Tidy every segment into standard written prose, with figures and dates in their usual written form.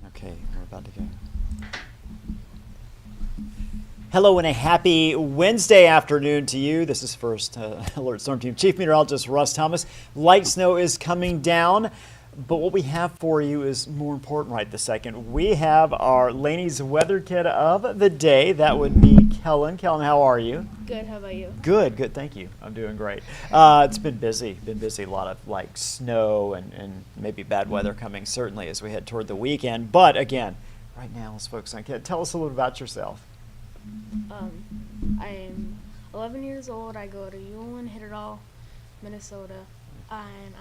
Okay, we're about to go. Hello and a happy Wednesday afternoon to you. This is First Alert Storm Team Chief Meteorologist Russ Thomas. Light snow is coming down, but what we have for you is more important right this second. We have our Laney's weather kit of the day. That would be Kellan. Kellan, how are you? Good, how about you? Good, good, thank you. I'm doing great. It's been busy, a lot of like snow and maybe bad weather coming certainly as we head toward the weekend. But again, right now let's focus on Kellan. Tell us a little about yourself. I'm 11 years old. I go to Ullin, Hitterdall, Minnesota, and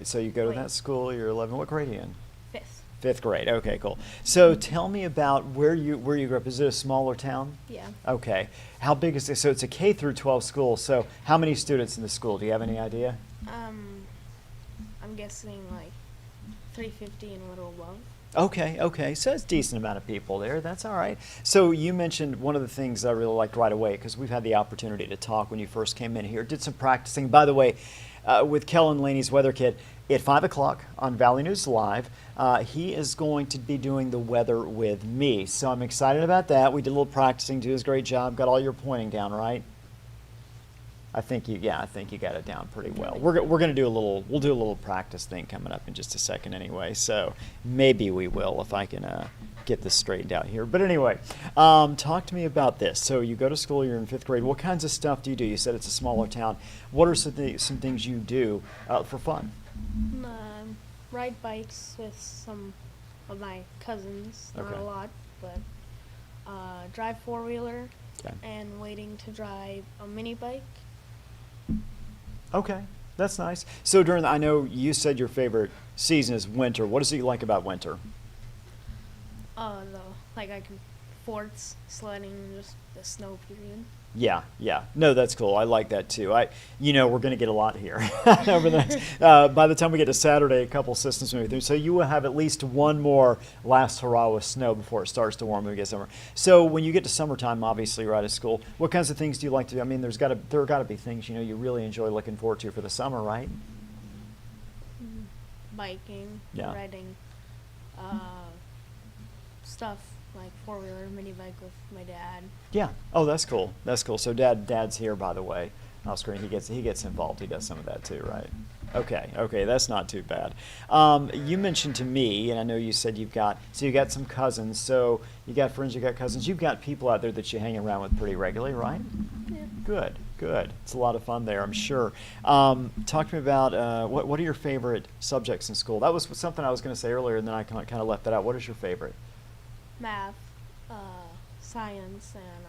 So you go to Wait. that school, you're 11, what grade are you in? fifth. Fifth grade, okay, cool. So tell me about where you grew up. Is it a smaller town? Yeah. Okay. How big is it? So it's a K through 12 school, so how many students in the school? Do you have any idea? I'm guessing like 350 and a little above. Okay, so it's a decent amount of people there. That's all right. So you mentioned one of the things I really liked right away, because we've had the opportunity to talk when you first came in here, did some practicing. By the way, with Kellan Laney's Weather Kit, at 5 o'clock on Valley News Live, he is going to be doing the weather with me. So I'm excited about that. We did a little practicing, did a great job, got all your pointing down, right? I think you got it down pretty well. We'll do a little practice thing coming up in just a second anyway. So maybe we will if I can get this straightened out here. But anyway, talk to me about this. So you go to school, you're in fifth grade. What kinds of stuff do you do? You said it's a smaller town. What are some things you do for fun? Ride bikes with some of my cousins. Not Okay. a lot, but drive four-wheeler Okay. and waiting to drive a mini bike. Okay, that's nice. So I know you said your favorite season is winter. What is it you like about winter? I can forts, sledding, just the snow period. Yeah. No, that's cool. I like that too. We're going to get a lot here over the next. By the time we get to Saturday, a couple systems moving through. So you will have at least one more last hurrah with snow before it starts to warm when we get summer. So when you get to summertime, obviously you're out of school. What kinds of things do you like to do? I mean, there got to be things you really enjoy looking forward to for the summer, right? Biking, Yeah. riding, stuff like four-wheeler, mini bike with my dad. Yeah. Oh, that's cool. So Dad's here, by the way. Off screen, he gets involved. He does some of that too, right? Okay. That's not too bad. You mentioned to me, and I know you said you got some cousins. So you got friends, you got cousins. You've got people out there that you hang around with pretty regularly, right? Yeah. Good. It's a lot of fun there, I'm sure. Talk to me about what are your favorite subjects in school? That was something I was going to say earlier, and then I kind of left that out. What is your favorite? Math, science, and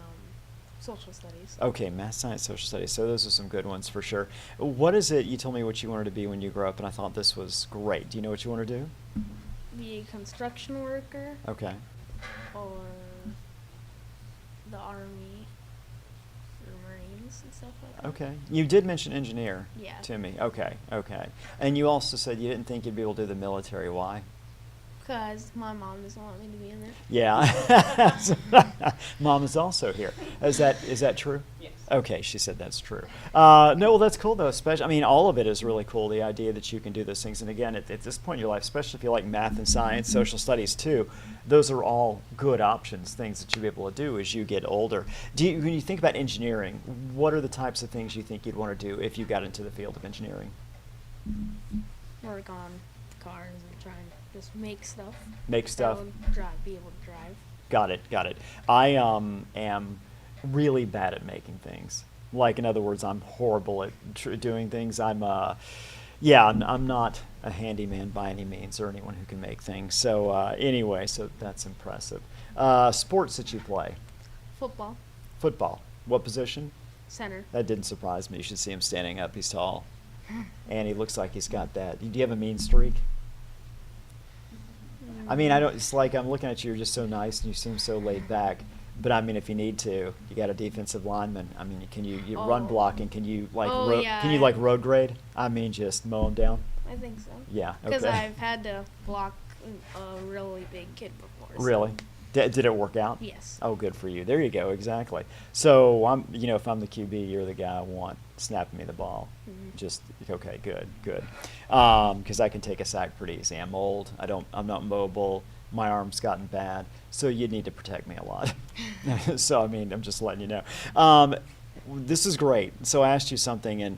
social studies. Okay, math, science, social studies. So those are some good ones for sure. What is it? You told me what you wanted to be when you grew up, and I thought this was great. Do you know what you want to do? Be a construction worker Okay. or the Army or Marines and stuff like that. Okay. You did mention engineer Yeah. to me. Okay. And you also said you didn't think you'd be able to do the military. Why? Because my mom doesn't want me to be in there. Yeah. Mom is also here. Is that true? Yes. Okay, she said that's true. No, well, that's cool though. Especially, I mean, all of it is really cool. The idea that you can do those things, and again, at this point in your life, especially if you like math and science, social studies too, those are all good options, things that you'll be able to do as you get older. When you think about engineering, what are the types of things you think you'd want to do if you got into the field of engineering? Work on cars and trying to just make stuff. Make stuff. Be able to drive. Got it. I am really bad at making things. Like, in other words, I'm horrible at doing things. I'm not a handyman by any means, or anyone who can make things. So anyway, so that's impressive. Sports that you play? Football. Football. What position? Center. That didn't surprise me. You should see him standing up. He's tall. And he looks like he's got that. Do you have a mean streak? I mean, it's like I'm looking at you, you're just so nice and you seem so laid back. But I mean, if you need to, you got a defensive lineman. I mean, can you run blocking? Can you can you road grade? I mean, just mow them down. I think so. Yeah. Okay. Because I've had to block a really big kid before. So. Really? Did it work out? Yes. Oh, good for you. There you go. Exactly. So if I'm the QB, you're the guy I want snapping me the ball. Just okay. Good. Good. Because I can take a sack pretty easy. I'm old. I'm not mobile. My arm's gotten bad. So you need to protect me a lot. So I'm just letting you know. This is great. So I asked you something, and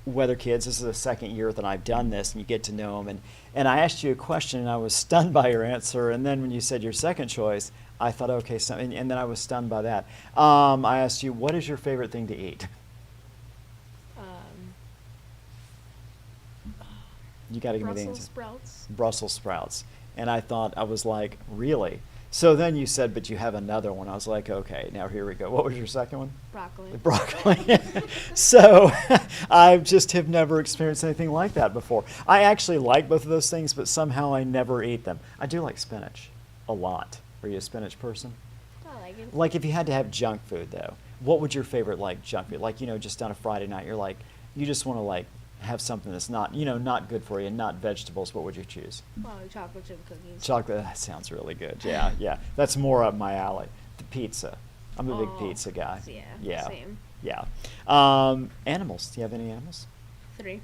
Weather Kids, this is the second year that I've done this, and you get to know them. And I asked you a question, and I was stunned by your answer. And then when you said your second choice, I thought, okay, and then I was stunned by that. I asked you, what is your favorite thing to eat? You got to give me the answer. Brussels sprouts. Brussels sprouts. And I was like, really? So then you said, but you have another one. I was like, okay, now here we go. What was your second one? Broccoli. Broccoli. So I just have never experienced anything like that before. I actually like both of those things, but somehow I never eat them. I do like spinach a lot. Are you a spinach person? I like it. Like if you had to have junk food though, what would your favorite junk food? Just on a Friday night, you just want to have something that's not, not good for you and not vegetables. What would you choose? Probably chocolate chip cookies. Chocolate, that sounds really good. Yeah, yeah. That's more up my alley. The pizza. I'm a big pizza guy. Yeah, Yeah. same. Yeah. Animals. Do you have any animals? 3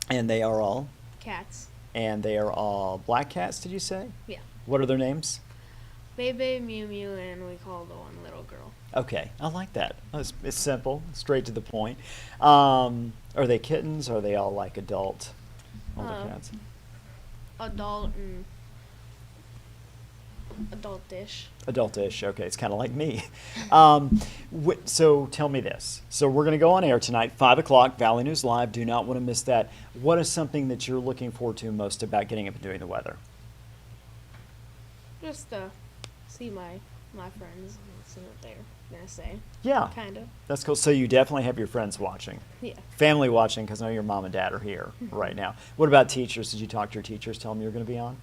And they are all? cats. And they are all black cats, did you say? Yeah. What are their names? Bebe, Mew Mew, and we call the one little girl. Okay, I like that. It's simple, straight to the point. Are they kittens? Or are they all adult older cats? Adult and adult-ish. Adultish. Okay, it's kind of like me. So tell me this. So we're going to go on air tonight, 5 o'clock, Valley News Live. Do not want to miss that. What is something that you're looking forward to most about getting up and doing the weather? Just to see my friends and see what they're gonna say. Yeah. Kind of. That's cool. So you definitely have your friends watching. Yeah. Family watching, because I know your mom and dad are here right now. What about teachers? Did you talk to your teachers, tell them you're going to be on?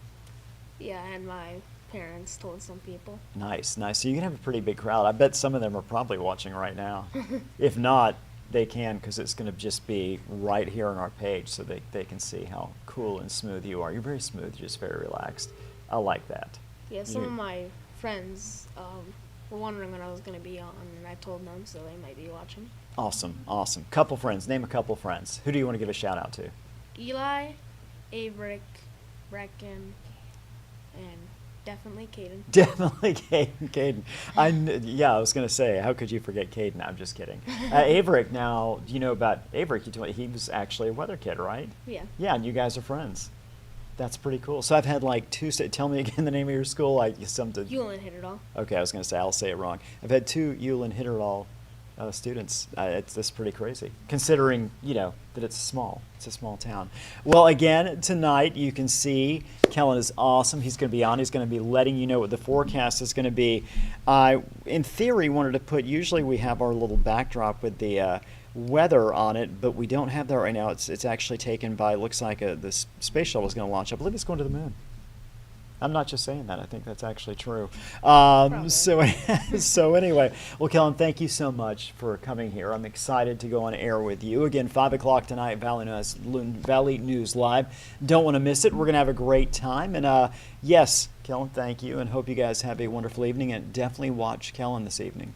Yeah, and my parents told some people. Nice, nice. So you can have a pretty big crowd. I bet some of them are probably watching right now. If not, they can, because it's going to just be right here on our page, so they can see how cool and smooth you are. You're very smooth, just very relaxed. I like that. Yeah, some of my friends were wondering when I was going to be on, and I told them, so they might be watching. Awesome, awesome. Couple friends. Name a couple friends. Who do you want to give a shout out to? Eli, Averick, Brecken, and definitely Caden. Definitely Caden. I was going to say, how could you forget Caden? I'm just kidding. Averick, now, do you know about Averick? He was actually a weather kid, right? Yeah. Yeah, and you guys are friends. That's pretty cool. So I've had tell me again the name of your school. Hewlin hit it all. Okay, I was going to say, I'll say it wrong. I've had 2 Hewlin hit it all students. That's pretty crazy, considering, that it's a small town. Well, again, tonight you can see Kellan is awesome. He's going to be on. He's going to be letting you know what the forecast is going to be. I, in theory, wanted to put, usually we have our little backdrop with the weather on it, but we don't have that right now. It's actually taken by, looks like this space shuttle is going to launch. I believe it's going to the moon. I'm not just saying that. I think that's actually true. So anyway, well, Kellan, thank you so much for coming here. I'm excited to go on air with you. Again, 5 o'clock tonight, Valley News Live. Don't want to miss it. We're going to have a great time. And yes, Kellan, thank you, and hope you guys have a wonderful evening. And definitely watch Kellan this evening.